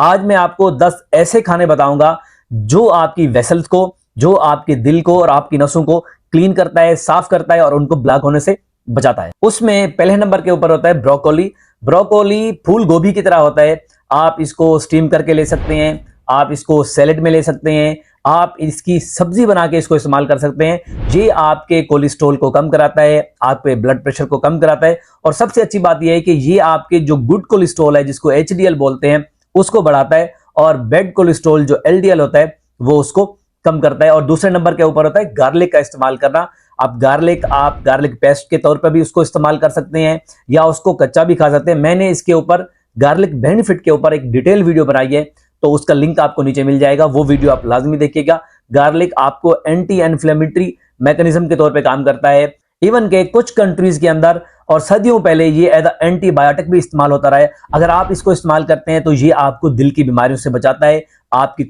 आज मैं आपको 10 ऐसे खाने बताऊंगा जो आपकी वेसल्स को, जो आपके दिल को और आपकी नसों को क्लीन करता है, साफ करता है और उनको ब्लॉक होने से बचाता है। उसमें पहले नंबर के ऊपर होता है ब्रोकोली। ब्रोकोली फूल गोभी की तरह होता है। आप इसको स्टीम करके ले सकते हैं, आप इसको सैलेड में ले सकते हैं, आप इसकी सब्जी बना के इसको इस्तेमाल कर सकते हैं। ये आपके कोलेस्ट्रॉल को कम कराता है, आपके ब्लड प्रेशर को कम कराता है और सबसे अच्छी बात यह है कि ये आपके जो गुड कोलेस्ट्रॉल है, जिसको एचडीएल बोलते हैं, उसको बढ़ाता है और बैड कोलेस्ट्रॉल जो एलडीएल होता है वो उसको कम करता है। और दूसरे नंबर के ऊपर होता है गार्लिक का इस्तेमाल करना। आप गार्लिक पेस्ट के तौर पर भी उसको इस्तेमाल कर सकते हैं या उसको कच्चा भी खा सकते हैं। मैंने इसके ऊपर गार्लिक बेनिफिट के ऊपर एक डिटेल वीडियो बनाई है, तो उसका लिंक आपको नीचे मिल जाएगा, वो वीडियो आप लाजमी देखिएगा। गार्लिक आपको एंटी इन्फ्लेमेटरी मैकेनिज्म के तौर पे काम करता है। इवन के कुछ कंट्रीज के अंदर और सदियों पहले ये एज एंटीबायोटिक भी इस्तेमाल होता रहा है। अगर आप इसको इस्तेमाल करते हैं तो ये आपको दिल की बीमारियों से बचाता है, आपकी